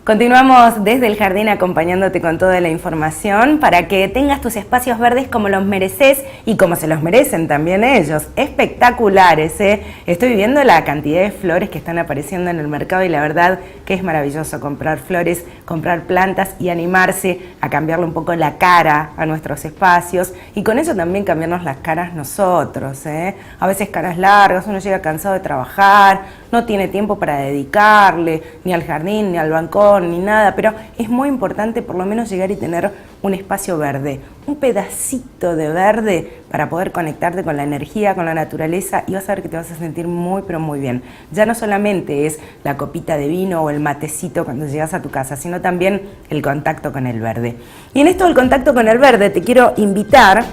Continuamos desde el jardín acompañándote con toda la información para que tengas tus espacios verdes como los mereces y como se los merecen también ellos. Espectaculares, ¿eh? Estoy viendo la cantidad de flores que están apareciendo en el mercado y la verdad que es maravilloso comprar flores, comprar plantas y animarse a cambiarle un poco la cara a nuestros espacios y con eso también cambiarnos las caras nosotros, ¿eh? A veces caras largas, uno llega cansado de trabajar, no tiene tiempo para dedicarle ni al jardín, ni al balcón, ni nada, pero es muy importante por lo menos llegar y tener un espacio verde, un pedacito de verde para poder conectarte con la energía, con la naturaleza y vas a ver que te vas a sentir muy pero muy bien. Ya no solamente es la copita de vino o el matecito cuando llegas a tu casa, sino también el contacto con el verde. Y en esto del contacto con el verde te quiero invitar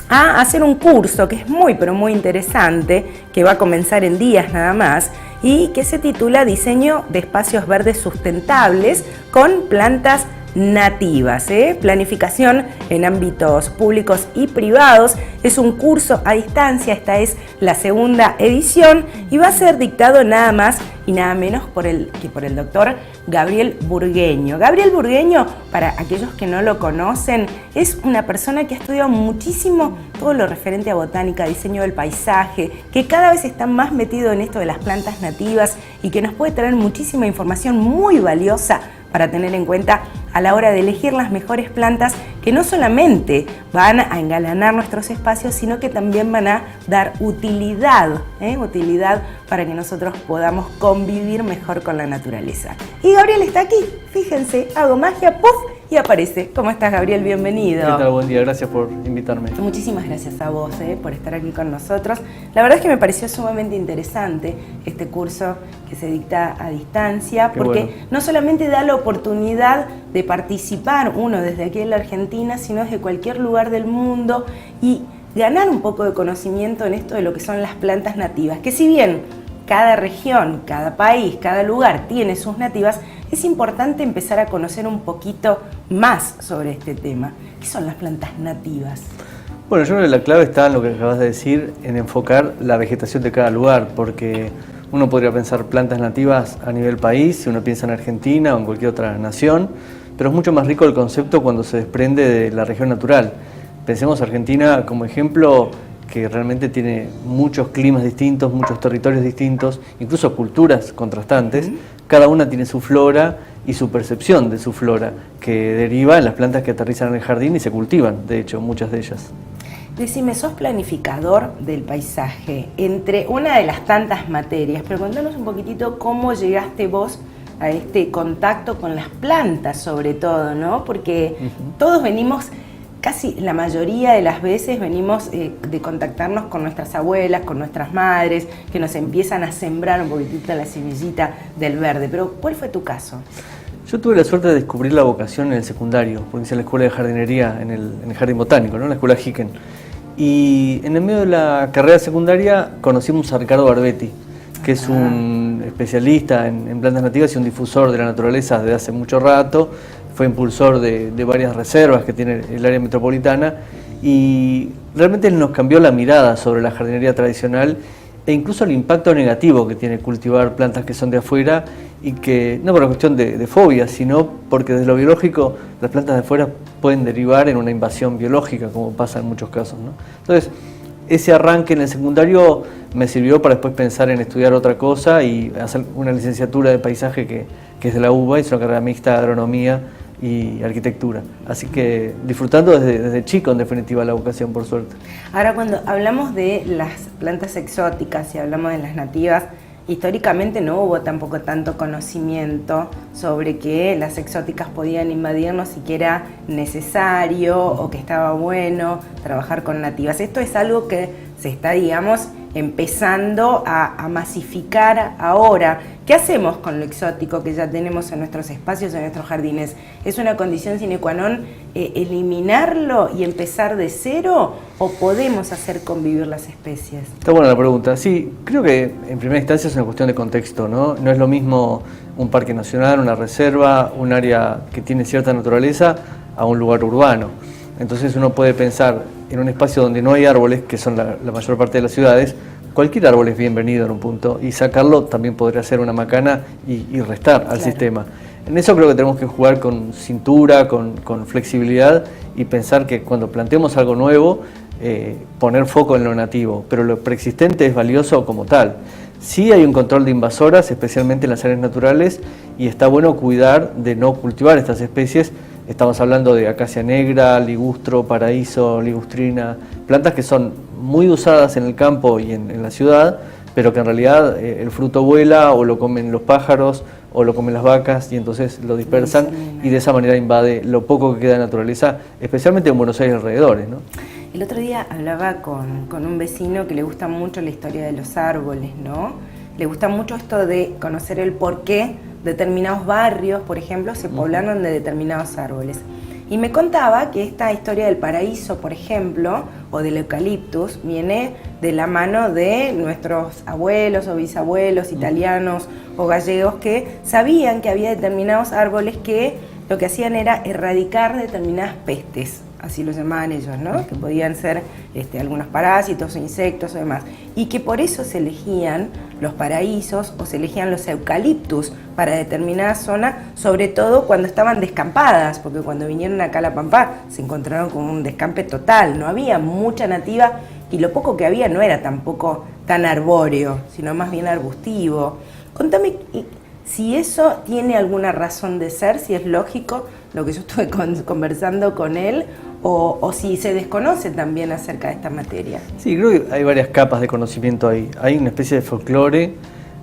a hacer un curso que es muy pero muy interesante, que va a comenzar en días nada más y que se titula Diseño de Espacios Verdes Sustentables con Plantas Nativas, Planificación en ámbitos públicos y privados. Es un curso a distancia, esta es la segunda edición y va a ser dictado nada más y nada menos por el doctor Gabriel Burgueño. Gabriel Burgueño, para aquellos que no lo conocen, es una persona que ha estudiado muchísimo todo lo referente a botánica, diseño del paisaje, que cada vez está más metido en esto de las plantas nativas y que nos puede traer muchísima información muy valiosa para tener en cuenta a la hora de elegir las mejores plantas que no solamente van a engalanar nuestros espacios, sino que también van a dar utilidad, utilidad para que nosotros podamos convivir mejor con la naturaleza. Y Gabriel está aquí, fíjense, hago magia, ¡puf! Y aparece. ¿Cómo estás, Gabriel? Bienvenido. ¿Qué tal? Buen día, gracias por invitarme. Muchísimas gracias a vos por estar aquí con nosotros. La verdad es que me pareció sumamente interesante este curso que se dicta a distancia, porque bueno, no solamente da la oportunidad de participar uno desde aquí en la Argentina, sino desde cualquier lugar del mundo y ganar un poco de conocimiento en esto de lo que son las plantas nativas, que si bien cada región, cada país, cada lugar tiene sus nativas, es importante empezar a conocer un poquito más sobre este tema. ¿Qué son las plantas nativas? Bueno, yo creo que la clave está en lo que acabas de decir, en enfocar la vegetación de cada lugar, porque uno podría pensar plantas nativas a nivel país, si uno piensa en Argentina o en cualquier otra nación, pero es mucho más rico el concepto cuando se desprende de la región natural. Pensemos Argentina como ejemplo, que realmente tiene muchos climas distintos, muchos territorios distintos, incluso culturas contrastantes. Cada una tiene su flora y su percepción de su flora, que deriva en las plantas que aterrizan en el jardín y se cultivan, de hecho, muchas de ellas. Decime, sos planificador del paisaje, entre una de las tantas materias, pero contanos un poquitito cómo llegaste vos a este contacto con las plantas sobre todo, ¿no? Porque todos venimos, casi la mayoría de las veces venimos de contactarnos con nuestras abuelas, con nuestras madres, que nos empiezan a sembrar un poquitito la semillita del verde. Pero, ¿cuál fue tu caso? Yo tuve la suerte de descubrir la vocación en el secundario, porque hice la escuela de jardinería en el jardín botánico, ¿no? En la escuela Hicken. Y en el medio de la carrera secundaria conocimos a Ricardo Barbetti, que es un especialista en plantas nativas y un difusor de la naturaleza desde hace mucho rato. Fue impulsor de varias reservas que tiene el área metropolitana y realmente nos cambió la mirada sobre la jardinería tradicional e incluso el impacto negativo que tiene cultivar plantas que son de afuera y que, no por una cuestión de fobia, sino porque desde lo biológico las plantas de afuera pueden derivar en una invasión biológica, como pasa en muchos casos, ¿no? Entonces, ese arranque en el secundario me sirvió para después pensar en estudiar otra cosa y hacer una licenciatura de paisaje que es de la UBA, es una carrera mixta de agronomía y arquitectura. Así que disfrutando desde chico, en definitiva, la vocación, por suerte. Ahora, cuando hablamos de las plantas exóticas y hablamos de las nativas, históricamente no hubo tampoco tanto conocimiento sobre que las exóticas podían invadirnos y que era necesario o que estaba bueno trabajar con nativas. Esto es algo que se está, digamos, empezando a masificar ahora. ¿Qué hacemos con lo exótico que ya tenemos en nuestros espacios, en nuestros jardines? ¿Es una condición sine qua non eliminarlo y empezar de cero o podemos hacer convivir las especies? Está buena la pregunta. Sí, creo que en primera instancia es una cuestión de contexto, ¿no? No es lo mismo un parque nacional, una reserva, un área que tiene cierta naturaleza a un lugar urbano. Entonces uno puede pensar en un espacio donde no hay árboles, que son la mayor parte de las ciudades, cualquier árbol es bienvenido en un punto y sacarlo también podría ser una macana y restar al sistema. En eso creo que tenemos que jugar con cintura, con flexibilidad y pensar que cuando planteemos algo nuevo, poner foco en lo nativo, pero lo preexistente es valioso como tal. Sí hay un control de invasoras, especialmente en las áreas naturales, y está bueno cuidar de no cultivar estas especies. Estamos hablando de acacia negra, ligustro, paraíso, ligustrina, plantas que son muy usadas en el campo y en la ciudad, pero que en realidad el fruto vuela o lo comen los pájaros o lo comen las vacas y entonces lo dispersan y de esa manera invade lo poco que queda de naturaleza, especialmente en Buenos Aires y alrededores, ¿no? El otro día hablaba con un vecino que le gusta mucho la historia de los árboles, ¿no? Le gusta mucho esto de conocer el por qué determinados barrios, por ejemplo, se poblaron de determinados árboles. Y me contaba que esta historia del paraíso, por ejemplo, o del eucaliptus, viene de la mano de nuestros abuelos o bisabuelos italianos o gallegos que sabían que había determinados árboles que lo que hacían era erradicar determinadas pestes, así lo llamaban ellos, ¿no? Que podían ser algunos parásitos o insectos o demás. Y que por eso se elegían los paraísos o se elegían los eucaliptus para determinada zona, sobre todo cuando estaban descampadas, porque cuando vinieron acá a La Pampa se encontraron con un descampe total, no había mucha nativa y lo poco que había no era tampoco tan arbóreo, sino más bien arbustivo. Contame si eso tiene alguna razón de ser, si es lógico lo que yo estuve conversando con él, o si se desconoce también acerca de esta materia. Sí, creo que hay varias capas de conocimiento ahí. Hay una especie de folclore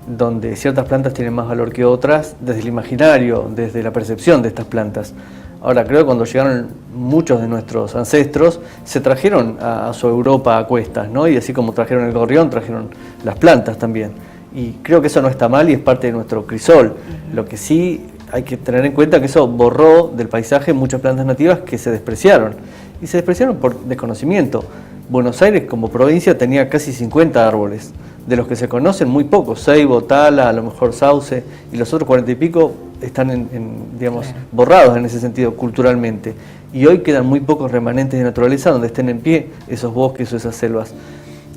donde ciertas plantas tienen más valor que otras, desde el imaginario, desde la percepción de estas plantas. Ahora, creo que cuando llegaron muchos de nuestros ancestros, se trajeron a su Europa a cuestas, ¿no? Y así como trajeron el gorrión, trajeron las plantas también. Y creo que eso no está mal y es parte de nuestro crisol. Lo que sí hay que tener en cuenta que eso borró del paisaje muchas plantas nativas que se despreciaron. Y se despreciaron por desconocimiento. Buenos Aires como provincia tenía casi 50 árboles, de los que se conocen muy pocos, ceibo, tala, a lo mejor sauce, y los otros 40 y pico están digamos, borrados en ese sentido culturalmente. Y hoy quedan muy pocos remanentes de naturaleza donde estén en pie esos bosques o esas selvas.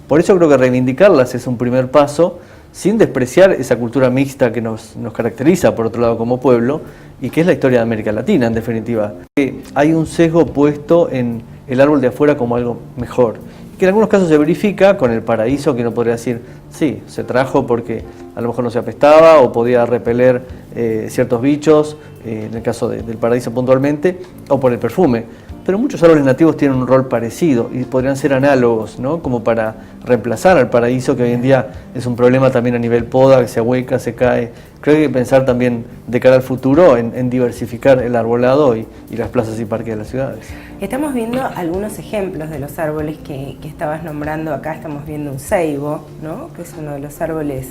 Por eso creo que reivindicarlas es un primer paso, sin despreciar esa cultura mixta que nos caracteriza, por otro lado, como pueblo, y que es la historia de América Latina, en definitiva. Hay un sesgo puesto en el árbol de afuera como algo mejor, que en algunos casos se verifica con el paraíso, que uno podría decir, sí, se trajo porque a lo mejor no se apestaba o podía repeler ciertos bichos, en el caso del paraíso puntualmente, o por el perfume. Pero muchos árboles nativos tienen un rol parecido y podrían ser análogos, ¿no? Como para reemplazar al paraíso, que hoy en día es un problema también a nivel poda, que se ahueca, se cae. Creo que hay que pensar también de cara al futuro en diversificar el arbolado y las plazas y parques de las ciudades. Estamos viendo algunos ejemplos de los árboles que estabas nombrando. Acá estamos viendo un ceibo, ¿no? Que es uno de los árboles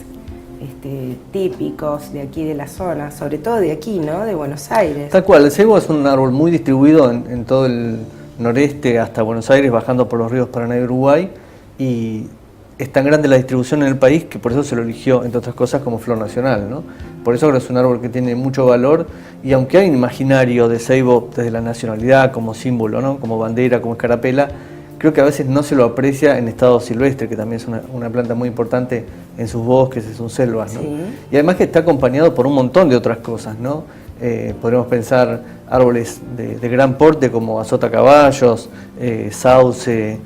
típicos de aquí de la zona, sobre todo de aquí, ¿no? De Buenos Aires. Tal cual, el ceibo es un árbol muy distribuido en todo el noreste hasta Buenos Aires, bajando por los ríos Paraná y Uruguay, y es tan grande la distribución en el país que por eso se lo eligió, entre otras cosas, como flor nacional, ¿no? Por eso creo que es un árbol que tiene mucho valor, y aunque hay un imaginario de ceibo desde la nacionalidad como símbolo, ¿no? Como bandera, como escarapela, creo que a veces no se lo aprecia en estado silvestre, que también es una planta muy importante en sus bosques, en sus selvas, ¿no? Sí. Y además que está acompañado por un montón de otras cosas, ¿no? Podríamos pensar árboles de gran porte como azotacaballos, sauce,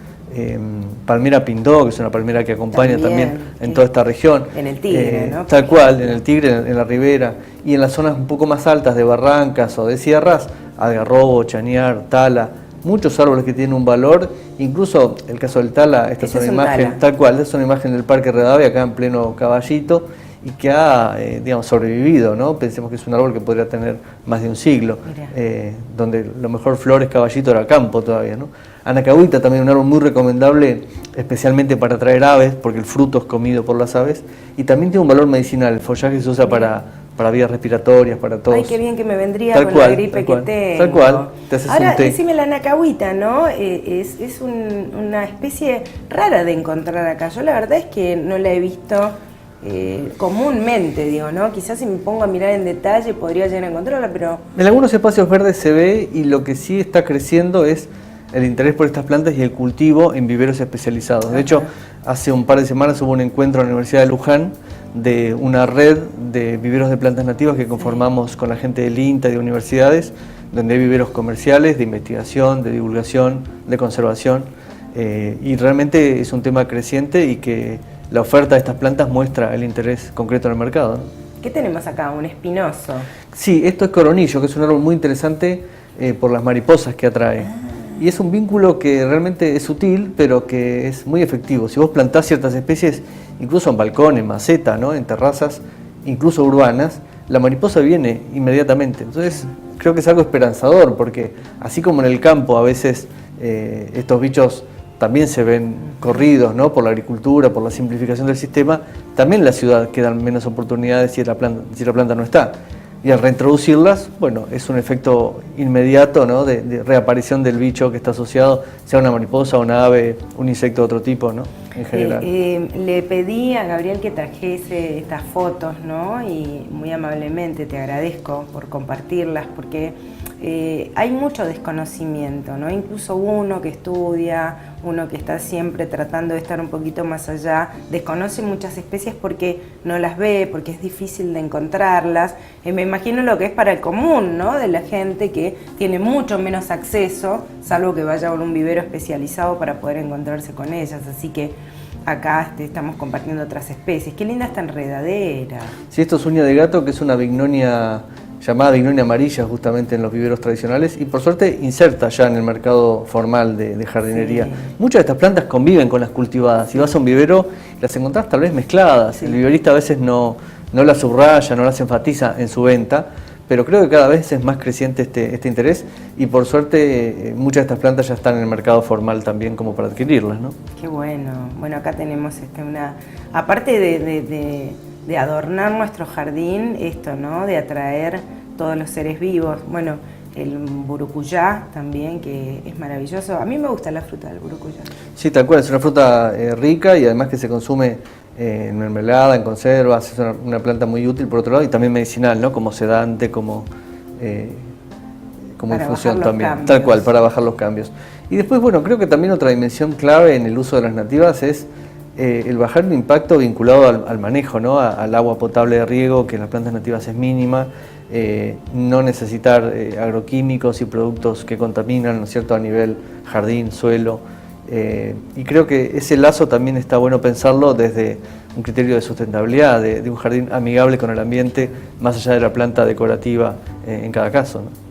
palmera pindó, que es una palmera que acompaña también en toda esta región. En el Tigre, ¿no? Tal cual, en el Tigre, en la ribera. Y en las zonas un poco más altas de barrancas o de sierras, algarrobo, chañar, tala. Muchos árboles que tienen un valor, incluso el caso del tala, esta es una imagen, tal cual, esta es una imagen del Parque Rivadavia, acá en pleno Caballito, y que ha sobrevivido, ¿no? Pensemos que es un árbol que podría tener más de un siglo, donde lo mejor flores Caballito era campo todavía, ¿no? Anacahuita también un árbol muy recomendable, especialmente para atraer aves, porque el fruto es comido por las aves, y también tiene un valor medicinal, el follaje se usa para vías respiratorias, para todos. Ay, qué bien que me vendría con la gripe que tengo. Tal cual, te haces Ahora, un té. decime la anacahuita, ¿no? Es una especie rara de encontrar acá. Yo la verdad es que no la he visto comúnmente, digo, ¿no? Quizás si me pongo a mirar en detalle podría llegar a encontrarla, pero... En algunos espacios verdes se ve, y lo que sí está creciendo es el interés por estas plantas y el cultivo en viveros especializados. De hecho, hace un par de semanas hubo un encuentro en la Universidad de Luján de una red de viveros de plantas nativas que conformamos con la gente del INTA y de universidades, donde hay viveros comerciales, de investigación, de divulgación, de conservación, y realmente es un tema creciente y que la oferta de estas plantas muestra el interés concreto en el mercado, ¿no? ¿Qué tenemos acá? Un espinoso. Sí, esto es coronillo, que es un árbol muy interesante por las mariposas que atrae. Y es un vínculo que realmente es sutil, pero que es muy efectivo. Si vos plantás ciertas especies, incluso en balcón, en maceta, ¿no?, en terrazas, incluso urbanas, la mariposa viene inmediatamente. Entonces, creo que es algo esperanzador, porque así como en el campo a veces estos bichos también se ven corridos, ¿no?, por la agricultura, por la simplificación del sistema, también en la ciudad quedan menos oportunidades si la planta no está. Y al reintroducirlas, bueno, es un efecto inmediato, ¿no?, de reaparición del bicho que está asociado, sea una mariposa, una ave, un insecto de otro tipo, ¿no?, en general. Le pedí a Gabriel que trajese estas fotos, ¿no?, y muy amablemente te agradezco por compartirlas, porque hay mucho desconocimiento, ¿no? Incluso uno que estudia, uno que está siempre tratando de estar un poquito más allá, desconoce muchas especies porque no las ve, porque es difícil de encontrarlas. Me imagino lo que es para el común, ¿no?, de la gente que tiene mucho menos acceso, salvo que vaya a un vivero especializado para poder encontrarse con ellas. Así que acá estamos compartiendo otras especies. Qué linda esta enredadera. Sí, esto es uña de gato, que es una bignonia llamada bignonia amarilla justamente en los viveros tradicionales y por suerte inserta ya en el mercado formal de jardinería. Sí. Muchas de estas plantas conviven con las cultivadas. Si vas a un vivero, las encontrás tal vez mezcladas. Sí. El viverista a veces no las subraya, no las enfatiza en su venta, pero creo que cada vez es más creciente este interés y por suerte muchas de estas plantas ya están en el mercado formal también como para adquirirlas, ¿no? Qué bueno. Bueno, acá tenemos aparte de adornar nuestro jardín, esto, ¿no?, de atraer todos los seres vivos. Bueno, el burucuyá también, que es maravilloso. A mí me gusta la fruta del burucuyá. Sí, tal cual, es una fruta rica y además que se consume en mermelada, en conservas, es una planta muy útil por otro lado y también medicinal, ¿no?, como sedante, como infusión también. Cambios. Tal cual, para bajar los cambios. Y después, bueno, creo que también otra dimensión clave en el uso de las nativas es el bajar el impacto vinculado al manejo, ¿no?, al agua potable de riego, que en las plantas nativas es mínima, no necesitar agroquímicos y productos que contaminan, ¿no es cierto?, a nivel jardín, suelo, y creo que ese lazo también está bueno pensarlo desde un criterio de sustentabilidad, de un jardín amigable con el ambiente, más allá de la planta decorativa en cada caso, ¿no?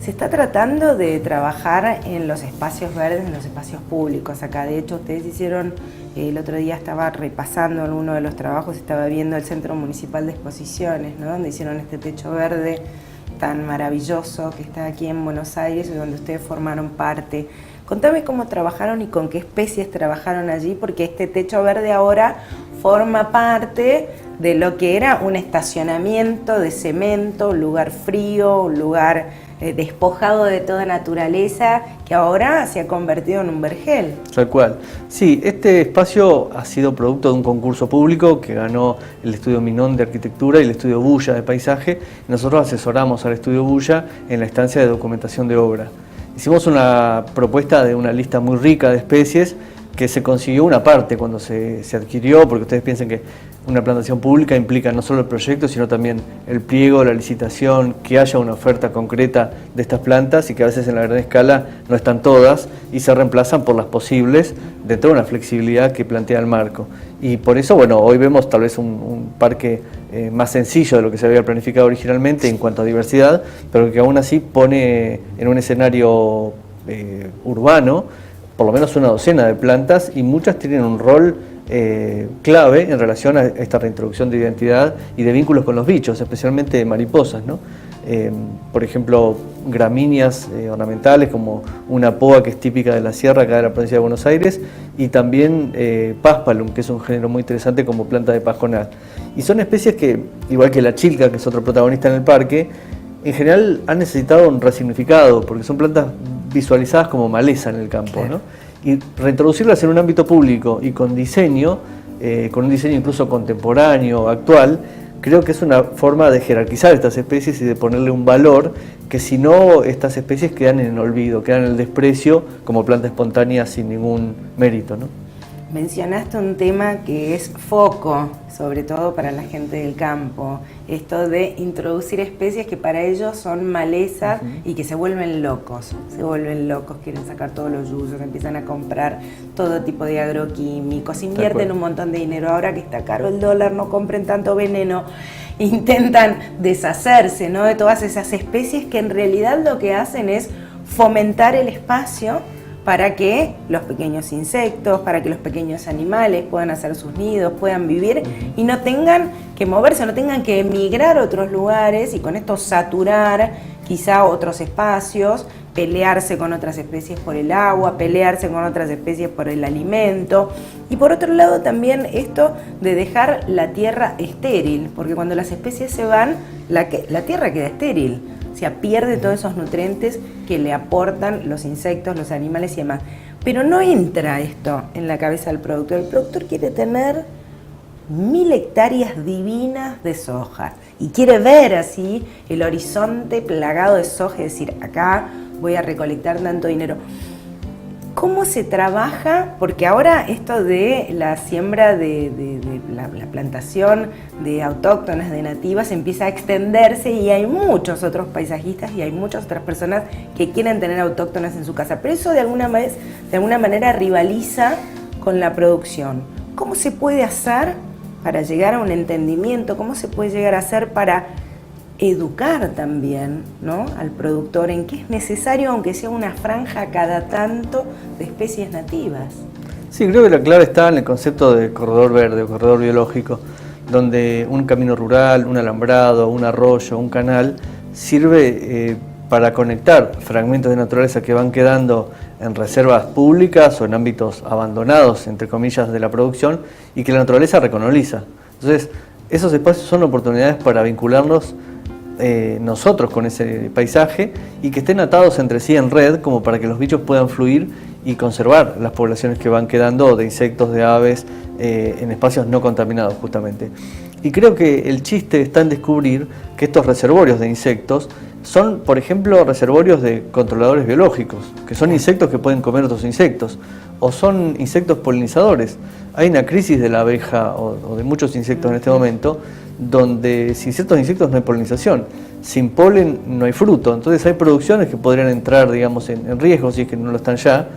Se está tratando de trabajar en los espacios verdes, en los espacios públicos. Acá, de hecho, ustedes hicieron, el otro día estaba repasando alguno de los trabajos, estaba viendo el Centro Municipal de Exposiciones, ¿no?, donde hicieron este techo verde tan maravilloso que está aquí en Buenos Aires y donde ustedes formaron parte. Contame cómo trabajaron y con qué especies trabajaron allí, porque este techo verde ahora forma parte de lo que era un estacionamiento de cemento, un lugar frío, un lugar despojado de toda naturaleza, que ahora se ha convertido en un vergel. Tal cual. Sí, este espacio ha sido producto de un concurso público que ganó el Estudio Minón de Arquitectura y el Estudio Bulla de Paisaje. Nosotros asesoramos al Estudio Bulla en la instancia de documentación de obra. Hicimos una propuesta de una lista muy rica de especies que se consiguió una parte cuando se adquirió, porque ustedes piensan que una plantación pública implica no solo el proyecto, sino también el pliego, la licitación, que haya una oferta concreta de estas plantas y que a veces en la gran escala no están todas y se reemplazan por las posibles dentro de una flexibilidad que plantea el marco. Y por eso, bueno, hoy vemos tal vez un parque más sencillo de lo que se había planificado originalmente en cuanto a diversidad, pero que aún así pone en un escenario urbano por lo menos una docena de plantas y muchas tienen un rol clave en relación a esta reintroducción de identidad y de vínculos con los bichos, especialmente mariposas, ¿no? Por ejemplo, gramíneas ornamentales como una poa que es típica de la sierra acá de la provincia de Buenos Aires y también Paspalum, que es un género muy interesante como planta de pajonal. Y son especies que, igual que la chilca, que es otro protagonista en el parque, en general han necesitado un resignificado porque son plantas visualizadas como maleza en el campo, claro, ¿no? Y reintroducirlas en un ámbito público y con un diseño incluso contemporáneo, actual, creo que es una forma de jerarquizar estas especies y de ponerle un valor que si no, estas especies quedan en el olvido, quedan en el desprecio como planta espontánea sin ningún mérito, ¿no? Mencionaste un tema que es foco, sobre todo para la gente del campo, esto de introducir especies que para ellos son malezas y que se vuelven locos, quieren sacar todos los yuyos, empiezan a comprar todo tipo de agroquímicos, invierten un montón de dinero, ahora que está caro el dólar, no compren tanto veneno, intentan deshacerse, ¿no?, de todas esas especies que en realidad lo que hacen es fomentar el espacio para que los pequeños insectos, para que los pequeños animales puedan hacer sus nidos, puedan vivir y no tengan que moverse, no tengan que emigrar a otros lugares y con esto saturar quizá otros espacios, pelearse con otras especies por el agua, pelearse con otras especies por el alimento. Y por otro lado también esto de dejar la tierra estéril, porque cuando las especies se van, la tierra queda estéril. O sea, pierde todos esos nutrientes que le aportan los insectos, los animales y demás. Pero no entra esto en la cabeza del productor. El productor quiere tener 1000 hectáreas divinas de soja y quiere ver así el horizonte plagado de soja y decir, acá voy a recolectar tanto dinero. ¿Cómo se trabaja? Porque ahora esto de la siembra la plantación de autóctonas, de nativas, empieza a extenderse y hay muchos otros paisajistas y hay muchas otras personas que quieren tener autóctonas en su casa. Pero eso de alguna manera rivaliza con la producción. ¿Cómo se puede hacer para llegar a un entendimiento? ¿Cómo se puede llegar a hacer para educar también, ¿no?, al productor en qué es necesario, aunque sea una franja cada tanto, de especies nativas? Sí, creo que la clave está en el concepto de corredor verde o corredor biológico, donde un camino rural, un alambrado, un arroyo, un canal sirve para conectar fragmentos de naturaleza que van quedando en reservas públicas o en ámbitos abandonados, entre comillas, de la producción y que la naturaleza recoloniza. Entonces, esos espacios son oportunidades para vincularnos nosotros con ese paisaje y que estén atados entre sí en red como para que los bichos puedan fluir y conservar las poblaciones que van quedando de insectos, de aves, en espacios no contaminados justamente. Y creo que el chiste está en descubrir que estos reservorios de insectos son, por ejemplo, reservorios de controladores biológicos, que son insectos que pueden comer otros insectos, o son insectos polinizadores. Hay una crisis de la abeja o de muchos insectos en este momento, donde sin ciertos insectos no hay polinización, sin polen no hay fruto, entonces hay producciones que podrían entrar, digamos, en riesgo si es que no lo están ya,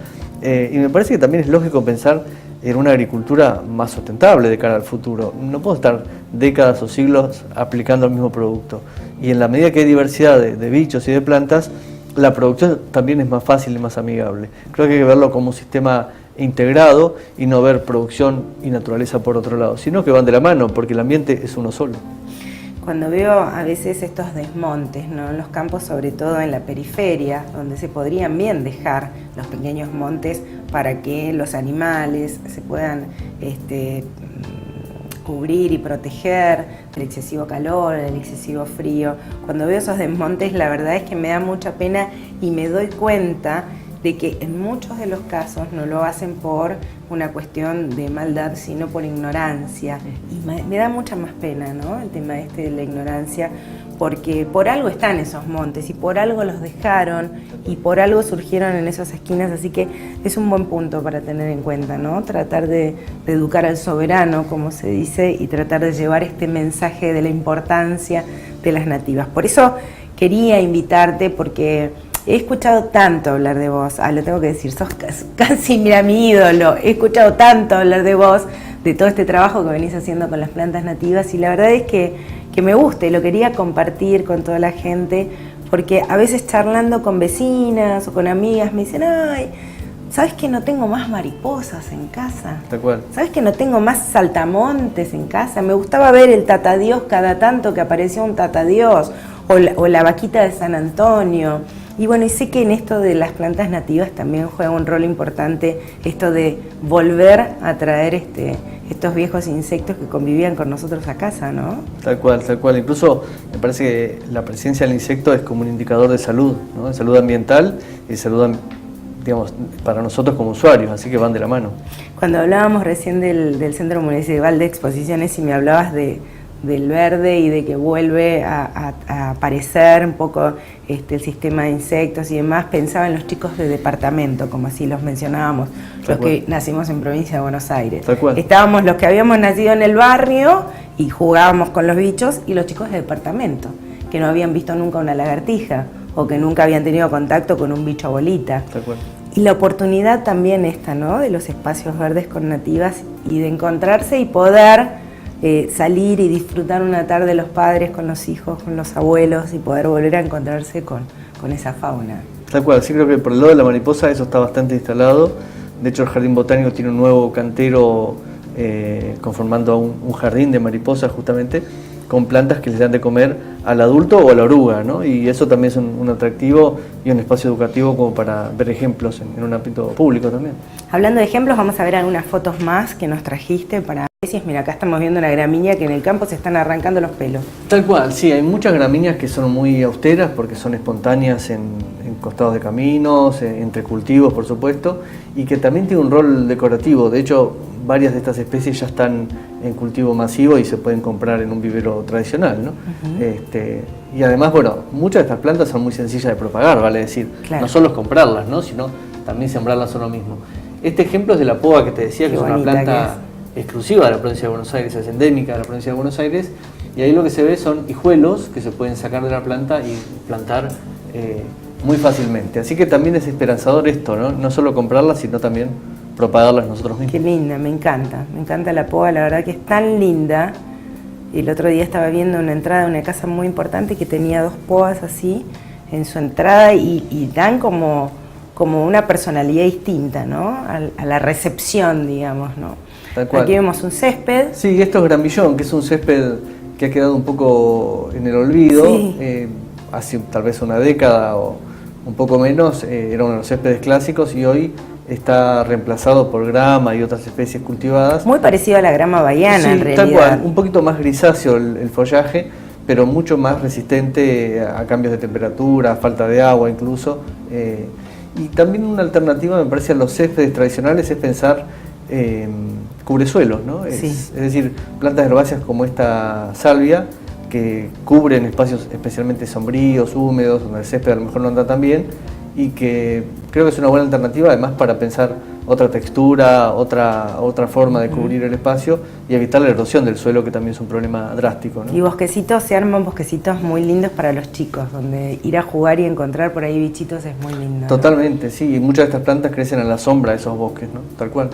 y me parece que también es lógico pensar en una agricultura más sustentable de cara al futuro. No puedo estar décadas o siglos aplicando el mismo producto, y en la medida que hay diversidad de bichos y de plantas, la producción también es más fácil y más amigable. Creo que hay que verlo como un sistema integrado y no ver producción y naturaleza por otro lado, sino que van de la mano porque el ambiente es uno solo. Cuando veo a veces estos desmontes, ¿no?, en los campos, sobre todo en la periferia, donde se podrían bien dejar los pequeños montes para que los animales se puedan cubrir y proteger del excesivo calor, del excesivo frío. Cuando veo esos desmontes, la verdad es que me da mucha pena y me doy cuenta de que en muchos de los casos no lo hacen por una cuestión de maldad, sino por ignorancia. Y me da mucha más pena, ¿no?, el tema de la ignorancia, porque por algo están esos montes y por algo los dejaron y por algo surgieron en esas esquinas, así que es un buen punto para tener en cuenta, ¿no?, tratar de educar al soberano, como se dice, y tratar de llevar este mensaje de la importancia de las nativas. Por eso quería invitarte, porque he escuchado tanto hablar de vos, lo tengo que decir, sos casi mira, mi ídolo, he escuchado tanto hablar de vos, de todo este trabajo que venís haciendo con las plantas nativas, y la verdad es que me gusta y lo quería compartir con toda la gente, porque a veces charlando con vecinas o con amigas me dicen, ay, ¿sabes que no tengo más mariposas en casa? Tal cual. ¿Sabes que no tengo más saltamontes en casa? Me gustaba ver el tatadiós cada tanto que aparecía un tatadiós, o la vaquita de San Antonio. Y bueno, y sé que en esto de las plantas nativas también juega un rol importante esto de volver a traer estos viejos insectos que convivían con nosotros a casa, ¿no? Tal cual, tal cual. Incluso me parece que la presencia del insecto es como un indicador de salud, ¿no?, de salud ambiental y de salud, digamos, para nosotros como usuarios, así que van de la mano. Cuando hablábamos recién del Centro Municipal de Exposiciones y me hablabas de del verde y de que vuelve a aparecer un poco el sistema de insectos y demás, pensaba en los chicos de departamento, como así los mencionábamos, los que nacimos en provincia de Buenos Aires. Estábamos los que habíamos nacido en el barrio y jugábamos con los bichos, y los chicos de departamento, que no habían visto nunca una lagartija o que nunca habían tenido contacto con un bicho bolita. Y la oportunidad también esta, ¿no?, de los espacios verdes con nativas y de encontrarse y poder salir y disfrutar una tarde los padres con los hijos, con los abuelos, y poder volver a encontrarse con esa fauna. Tal cual, sí, creo que por el lado de la mariposa eso está bastante instalado. De hecho, el Jardín Botánico tiene un nuevo cantero conformando un jardín de mariposas justamente, con plantas que les dan de comer al adulto o a la oruga, ¿no? Y eso también es un atractivo y un espacio educativo como para ver ejemplos en un ámbito público también. Hablando de ejemplos, vamos a ver algunas fotos más que nos trajiste para... Mira, acá estamos viendo una gramínea que en el campo se están arrancando los pelos. Tal cual, sí, hay muchas gramíneas que son muy austeras porque son espontáneas en costados de caminos, entre cultivos por supuesto, y que también tienen un rol decorativo. De hecho, varias de estas especies ya están en cultivo masivo y se pueden comprar en un vivero tradicional, ¿no? Y además, bueno, muchas de estas plantas son muy sencillas de propagar, vale decir, no solo es comprarlas, ¿no?, sino también sembrarlas uno mismo. Este ejemplo es de la poa que te decía, que es una planta exclusiva de la provincia de Buenos Aires, es endémica de la provincia de Buenos Aires, y ahí lo que se ve son hijuelos que se pueden sacar de la planta y plantar muy fácilmente. Así que también es esperanzador esto, ¿no? No solo comprarlas, sino también propagarlas nosotros mismos. Qué linda, me encanta la poa, la verdad que es tan linda. El otro día estaba viendo una entrada de una casa muy importante que tenía 2 poas así en su entrada y dan como una personalidad distinta, ¿no?, a la recepción, digamos, ¿no? Aquí vemos un césped. Sí, esto es grambillón, que es un césped que ha quedado un poco en el olvido. Sí. Hace tal vez una década o un poco menos, era uno de los céspedes clásicos y hoy está reemplazado por grama y otras especies cultivadas. Muy parecido a la grama bahiana, sí, en realidad. Tal cual, un poquito más grisáceo el follaje, pero mucho más resistente a cambios de temperatura, a falta de agua incluso. Y también una alternativa, me parece, a los céspedes tradicionales es pensar cubresuelos, ¿no? Es decir, plantas herbáceas como esta salvia que cubren espacios especialmente sombríos, húmedos, donde el césped a lo mejor no anda tan bien, y que creo que es una buena alternativa además para pensar otra textura, otra forma de cubrir el espacio y evitar la erosión del suelo, que también es un problema drástico, ¿no? Y bosquecitos, se arman bosquecitos muy lindos para los chicos, donde ir a jugar y encontrar por ahí bichitos es muy lindo. Totalmente, ¿no? Sí, y muchas de estas plantas crecen a la sombra de esos bosques, ¿no? Tal cual.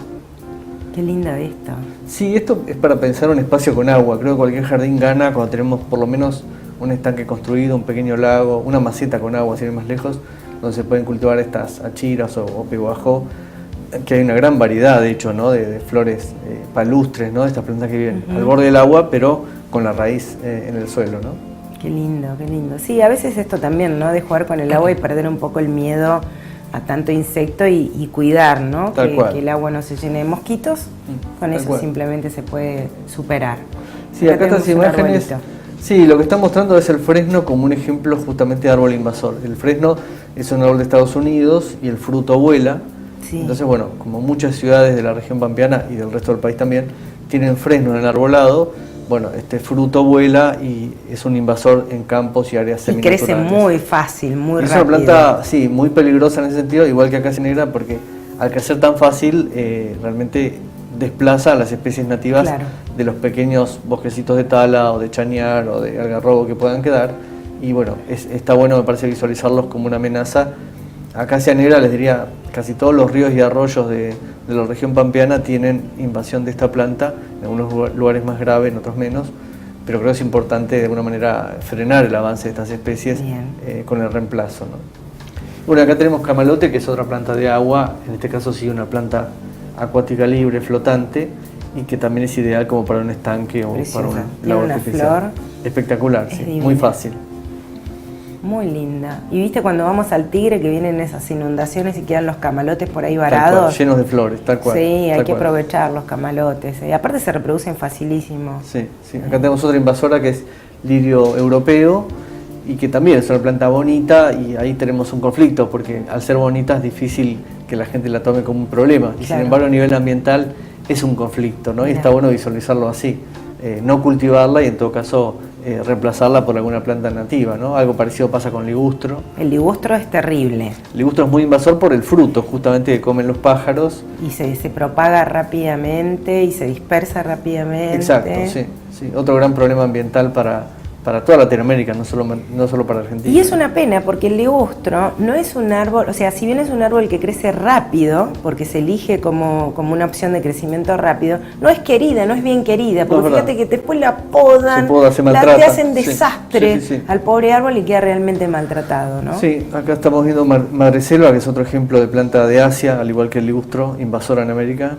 Qué linda esta. Sí, esto es para pensar un espacio con agua. Creo que cualquier jardín gana cuando tenemos por lo menos un estanque construido, un pequeño lago, una maceta con agua, sin ir más lejos, donde se pueden cultivar estas achiras o peguajó, que hay una gran variedad, de hecho, ¿no?, de flores palustres, ¿no?, de estas plantas que viven al borde del agua, pero con la raíz en el suelo, ¿no? Qué lindo, qué lindo. Sí, a veces esto también, ¿no?, de jugar con el agua y perder un poco el miedo a tanto insecto y cuidar, ¿no?, que el agua no se llene de mosquitos. Con eso simplemente se puede superar. Sí, acá estas imágenes, sí, lo que está mostrando es el fresno como un ejemplo justamente de árbol invasor. El fresno es un árbol de Estados Unidos y el fruto vuela. Sí. Entonces, bueno, como muchas ciudades de la región pampeana y del resto del país también tienen fresno en el arbolado, bueno, este fruto vuela y es un invasor en campos y áreas semi-naturales. Y crece muy fácil, muy rápido. Es una planta, sí, muy peligrosa en ese sentido, igual que acá negra, porque al crecer tan fácil, realmente desplaza a las especies nativas de los pequeños bosquecitos de tala o de chañar o de algarrobo que puedan quedar. Y bueno, está bueno, me parece, visualizarlos como una amenaza. Acacia negra, les diría, casi todos los ríos y arroyos de la región pampeana tienen invasión de esta planta, en algunos lugares más grave, en otros menos, pero creo que es importante de alguna manera frenar el avance de estas especies con el reemplazo, ¿no? Bueno, acá tenemos camalote, que es otra planta de agua, en este caso sí una planta acuática libre, flotante, y que también es ideal como para un estanque o para un lago artificial. Espectacular, sí, divina. Muy fácil. Muy linda. Y viste cuando vamos al Tigre que vienen esas inundaciones y quedan los camalotes por ahí varados. Llenos de flores, tal cual. Sí, hay que aprovechar los camalotes. Aparte se reproducen facilísimo. Sí, sí. Acá tenemos otra invasora que es lirio europeo y que también es una planta bonita, y ahí tenemos un conflicto porque al ser bonita es difícil que la gente la tome como un problema. Y sin embargo a nivel ambiental es un conflicto, ¿no? Y está bueno visualizarlo así. no cultivarla y en todo caso reemplazarla por alguna planta nativa, ¿no? Algo parecido pasa con ligustro. El ligustro es terrible. El ligustro es muy invasor por el fruto, justamente, que comen los pájaros. Y se propaga rápidamente y se dispersa rápidamente. Exacto, sí. Otro gran problema ambiental para toda Latinoamérica, no solo para Argentina. Y es una pena porque el ligustro no es un árbol, o sea, si bien es un árbol que crece rápido, porque se elige como una opción de crecimiento rápido, no es querida, no es bien querida, porque fíjate que después la podan, te hacen desastre al pobre árbol y queda realmente maltratado, ¿no? Sí, acá estamos viendo madreselva, que es otro ejemplo de planta de Asia, al igual que el ligustro, invasora en América.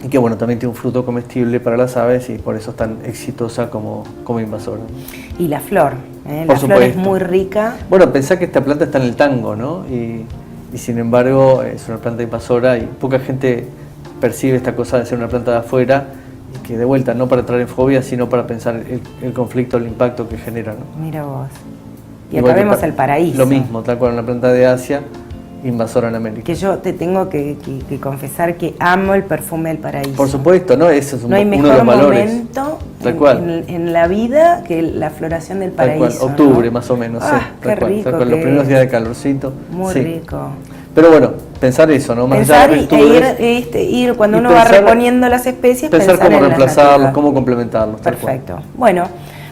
Y que bueno, también tiene un fruto comestible para las aves y por eso es tan exitosa como invasora. Y la flor, la flor es muy rica. Bueno, pensá que esta planta está en el tango, ¿no? Y sin embargo es una planta invasora y poca gente percibe esta cosa de ser una planta de afuera, y que de vuelta, no para traer fobia, sino para pensar el conflicto, el impacto que genera, ¿no? Mira vos. Y acá vemos el paraíso. Lo mismo, tal cual una planta de Asia, invasora en América. Que yo te tengo que confesar que amo el perfume del paraíso. Por supuesto, ¿no? Ese es no hay uno de los valores. Momento en la vida que la floración del paraíso. Tal cual, octubre, ¿no? Más o menos. Qué rico. Tal cual, los primeros días de calorcito. Muy rico. Pero bueno, pensar eso, ¿no? Más pensar ir cuando uno va reponiendo las especies, pensar cómo reemplazarlos, cómo complementarlos. Perfecto. Bueno.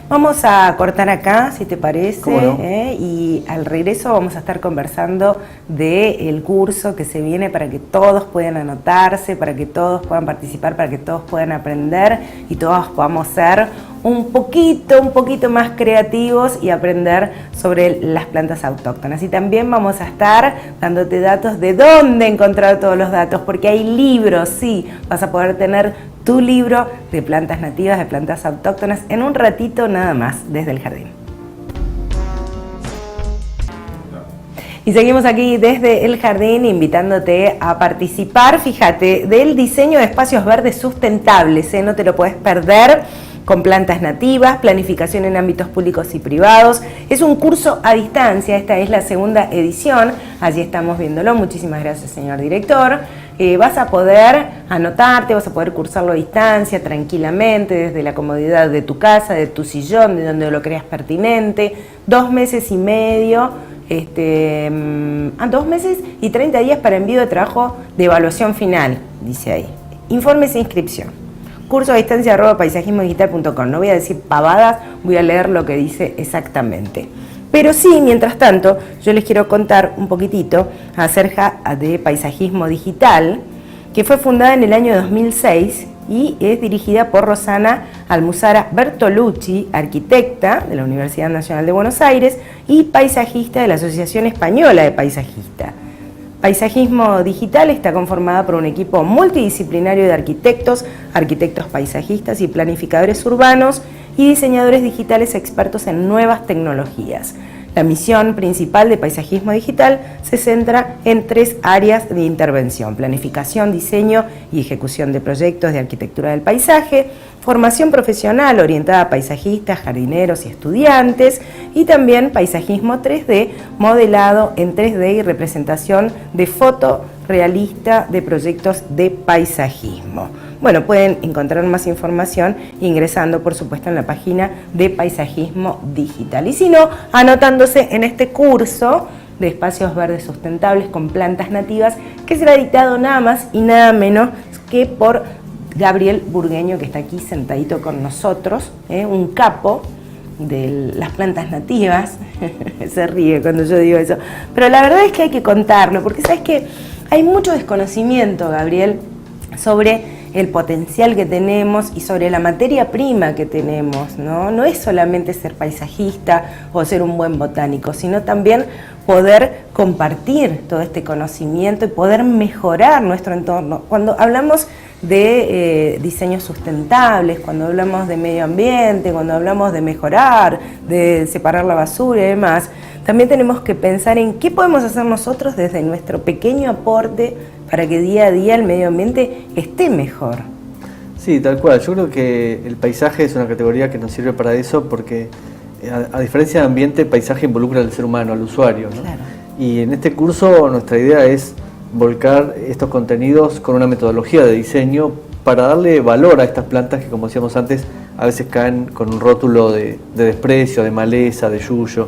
Vamos a cortar acá, si te parece, ¿Cómo no? Y al regreso vamos a estar conversando del curso que se viene para que todos puedan anotarse, para que todos puedan participar, para que todos puedan aprender y todos podamos ser un poquito más creativos y aprender sobre las plantas autóctonas. Y también vamos a estar dándote datos de dónde encontrar todos los datos, porque hay libros, sí, vas a poder tener tu libro de plantas nativas, de plantas autóctonas, en un ratito nada más, desde el jardín. Y seguimos aquí desde el jardín invitándote a participar, fíjate, del diseño de espacios verdes sustentables, no te lo puedes perder, con plantas nativas, planificación en ámbitos públicos y privados. Es un curso a distancia, esta es la segunda edición, allí estamos viéndolo, muchísimas gracias señor director. Vas a poder anotarte, vas a poder cursarlo a distancia, tranquilamente, desde la comodidad de tu casa, de tu sillón, de donde lo creas pertinente. 2 meses y medio, 2 meses y 30 días para envío de trabajo de evaluación final, dice ahí. Informes e inscripción. Curso a distancia @paisajismodigital.com. No voy a decir pavadas, voy a leer lo que dice exactamente. Pero sí, mientras tanto, yo les quiero contar un poquitito acerca de Paisajismo Digital, que fue fundada en el año 2006 y es dirigida por Rosana Almuzara Bertolucci, arquitecta de la Universidad Nacional de Buenos Aires y paisajista de la Asociación Española de Paisajistas. Paisajismo Digital está conformada por un equipo multidisciplinario de arquitectos, arquitectos paisajistas y planificadores urbanos y diseñadores digitales expertos en nuevas tecnologías. La misión principal de Paisajismo Digital se centra en 3 áreas de intervención: planificación, diseño y ejecución de proyectos de arquitectura del paisaje, formación profesional orientada a paisajistas, jardineros y estudiantes, y también paisajismo 3D, modelado en 3D y representación de foto realista de proyectos de paisajismo. Bueno, pueden encontrar más información ingresando, por supuesto, en la página de Paisajismo Digital. Y si no, anotándose en este curso de espacios verdes sustentables con plantas nativas, que será dictado nada más y nada menos que por Gabriel Burgueño, que está aquí sentadito con nosotros, un capo de las plantas nativas. Se ríe cuando yo digo eso. Pero la verdad es que hay que contarlo, porque sabes que hay mucho desconocimiento, Gabriel, sobre el potencial que tenemos y sobre la materia prima que tenemos, ¿no? No es solamente ser paisajista o ser un buen botánico, sino también poder compartir todo este conocimiento y poder mejorar nuestro entorno. Cuando hablamos de diseños sustentables, cuando hablamos de medio ambiente, cuando hablamos de mejorar, de separar la basura y demás, también tenemos que pensar en qué podemos hacer nosotros desde nuestro pequeño aporte para que día a día el medio ambiente esté mejor. Sí, tal cual. Yo creo que el paisaje es una categoría que nos sirve para eso porque, a diferencia de ambiente, el paisaje involucra al ser humano, al usuario, ¿no? Claro. Y en este curso nuestra idea es volcar estos contenidos con una metodología de diseño para darle valor a estas plantas que, como decíamos antes, a veces caen con un rótulo de desprecio, de maleza, de yuyo.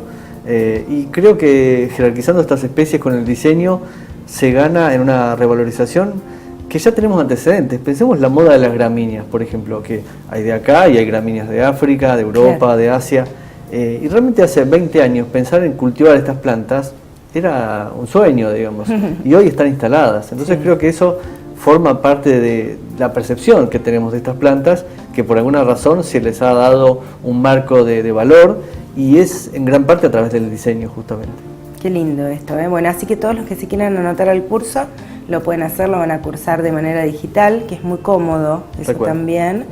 Y creo que jerarquizando estas especies con el diseño se gana en una revalorización que ya tenemos antecedentes. Pensemos la moda de las gramíneas, por ejemplo, que hay de acá y hay gramíneas de África, de Europa, claro, de Asia. Y realmente hace 20 años pensar en cultivar estas plantas era un sueño, digamos, y hoy están instaladas. Entonces creo que eso forma parte de la percepción que tenemos de estas plantas, que por alguna razón se les ha dado un marco de valor, y es en gran parte a través del diseño, justamente. Qué lindo esto, ¿eh? Bueno, así que todos los que se quieran anotar al curso lo pueden hacer, lo van a cursar de manera digital, que es muy cómodo, eso también.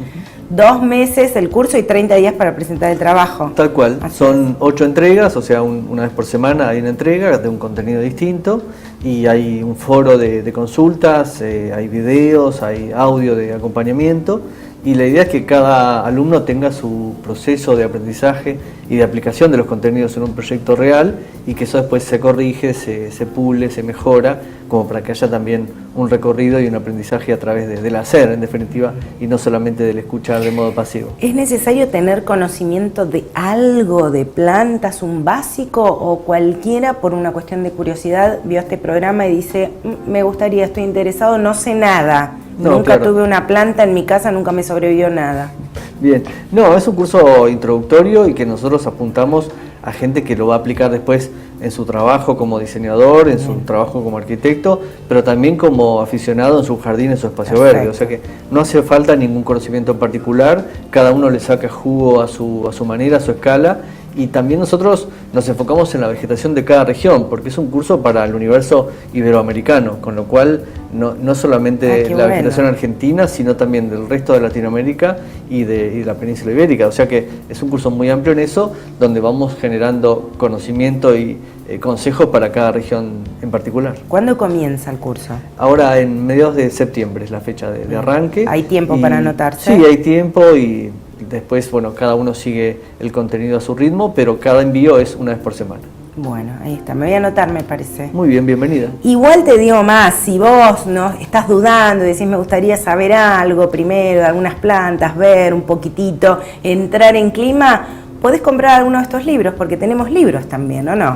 2 meses el curso y 30 días para presentar el trabajo. Tal cual, son 8 entregas, o sea, una vez por semana hay una entrega de un contenido distinto, y hay un foro de consultas, hay videos, hay audio de acompañamiento, y la idea es que cada alumno tenga su proceso de aprendizaje y de aplicación de los contenidos en un proyecto real, y que eso después se corrige, se pule, se mejora, como para que haya también un recorrido y un aprendizaje a través del hacer, en definitiva, y no solamente del escuchar de modo pasivo. ¿Es necesario tener conocimiento de algo, de plantas, un básico, o cualquiera por una cuestión de curiosidad vio este programa y dice, me gustaría, estoy interesado, no sé nada? No, nunca tuve una planta en mi casa, nunca me sobrevivió nada. Bien, no, es un curso introductorio y que nosotros apuntamos a gente que lo va a aplicar después en su trabajo como diseñador, en su trabajo como arquitecto, pero también como aficionado en su jardín, en su espacio verde. O sea que no hace falta ningún conocimiento en particular, cada uno le saca jugo a su manera, a su escala. Y también nosotros nos enfocamos en la vegetación de cada región, porque es un curso para el universo iberoamericano, con lo cual no solamente la vegetación argentina, sino también del resto de Latinoamérica y de la península ibérica. O sea que es un curso muy amplio en eso, donde vamos generando conocimiento y consejos para cada región en particular. ¿Cuándo comienza el curso? Ahora en mediados de septiembre es la fecha de arranque. ¿Hay tiempo para anotarse? Sí, hay tiempo, y después, bueno, cada uno sigue el contenido a su ritmo, pero cada envío es una vez por semana. Bueno, ahí está, me voy a anotar, me parece. Muy bien, bienvenida. Igual te digo más, si vos no estás dudando y decís me gustaría saber algo primero de algunas plantas, ver un poquitito, entrar en clima, podés comprar alguno de estos libros, porque tenemos libros también, ¿o no?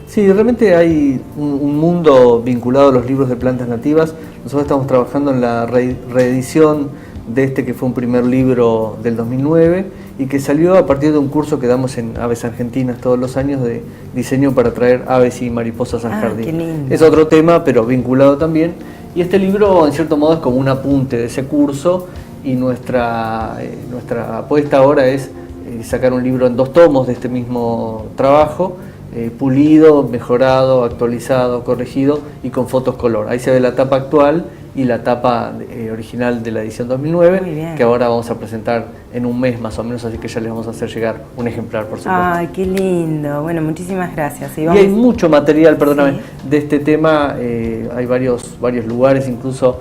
Sí, realmente hay un mundo vinculado a los libros de plantas nativas. Nosotros estamos trabajando en la reedición de este, que fue un primer libro del 2009 y que salió a partir de un curso que damos en Aves Argentinas todos los años de diseño para traer aves y mariposas al jardín. Qué lindo. Es otro tema, pero vinculado también. Y este libro, en cierto modo, es como un apunte de ese curso, y nuestra apuesta ahora es sacar un libro en 2 tomos de este mismo trabajo, pulido, mejorado, actualizado, corregido y con fotos color. Ahí se ve la tapa actual y la tapa original de la edición 2009, que ahora vamos a presentar en un mes más o menos, así que ya les vamos a hacer llegar un ejemplar, por supuesto. Ay, qué lindo. Bueno, muchísimas gracias. Y hay mucho material, perdóname, de este tema. Hay varios lugares, incluso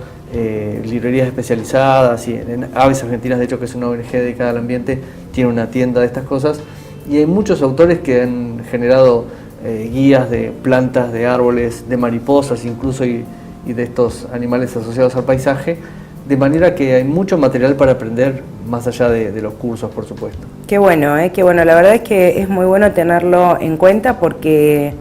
librerías especializadas, y en Aves Argentinas, de hecho, que es una ONG dedicada al ambiente, tiene una tienda de estas cosas, y hay muchos autores que han generado guías de plantas, de árboles, de mariposas incluso, y de estos animales asociados al paisaje, de manera que hay mucho material para aprender más allá de los cursos, por supuesto. Qué bueno, qué bueno. La verdad es que es muy bueno tenerlo en cuenta, porque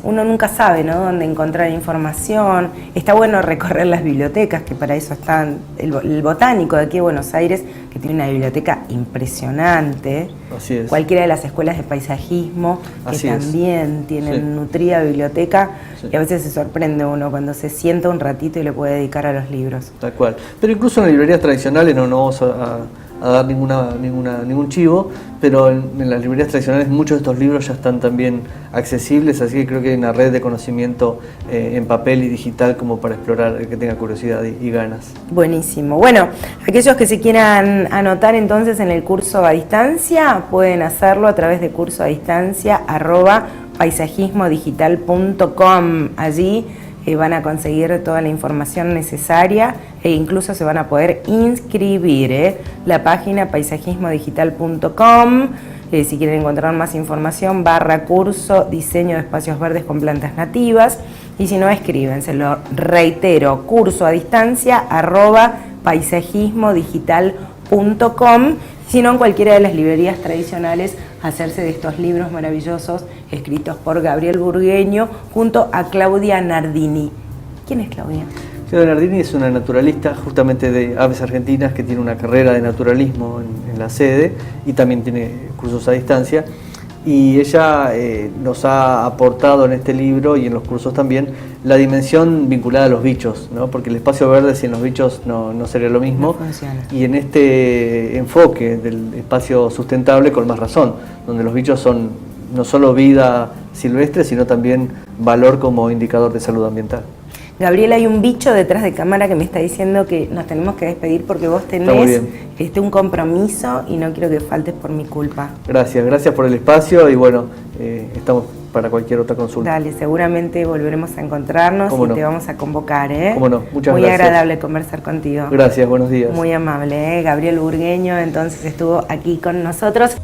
uno nunca sabe, ¿no?, dónde encontrar información. Está bueno recorrer las bibliotecas, que para eso están el Botánico de aquí de Buenos Aires, que tiene una biblioteca impresionante. Así es. Cualquiera de las escuelas de paisajismo, que Así también tienen nutrida biblioteca, y a veces se sorprende uno cuando se sienta un ratito y le puede dedicar a los libros. Tal cual. Pero incluso en las librerías tradicionales, no vamos a dar ningún chivo, pero en las librerías tradicionales muchos de estos libros ya están también accesibles, así que creo que hay una red de conocimiento en papel y digital como para explorar el que tenga curiosidad y ganas. Buenísimo. Bueno, aquellos que se quieran anotar entonces en el curso a distancia, pueden hacerlo a través de cursoadistancia@paisajismodigital.com. Allí van a conseguir toda la información necesaria e incluso se van a poder inscribir. La página paisajismodigital.com, si quieren encontrar más información, /curso diseño de espacios verdes con plantas nativas, y si no, escriben, se lo reitero, cursoadistancia@ paisajismodigital.com, sino en cualquiera de las librerías tradicionales, hacerse de estos libros maravillosos escritos por Gabriel Burgueño junto a Claudia Nardini. ¿Quién es Claudia? Claudia Nardini es una naturalista justamente de Aves Argentinas que tiene una carrera de naturalismo en la sede y también tiene cursos a distancia. Y ella nos ha aportado en este libro y en los cursos también la dimensión vinculada a los bichos, ¿no? Porque el espacio verde sin los bichos no sería lo mismo. No funciona. Y en este enfoque del espacio sustentable, con más razón, donde los bichos son no solo vida silvestre, sino también valor como indicador de salud ambiental. Gabriel, hay un bicho detrás de cámara que me está diciendo que nos tenemos que despedir porque vos tenés un compromiso y no quiero que faltes por mi culpa. Gracias por el espacio y bueno, estamos para cualquier otra consulta. Dale, seguramente volveremos a encontrarnos y te vamos a convocar, ¿eh? Cómo no, muchas Muy gracias. Muy agradable conversar contigo. Gracias, buenos días. Muy amable, ¿eh? Gabriel Burgueño entonces estuvo aquí con nosotros.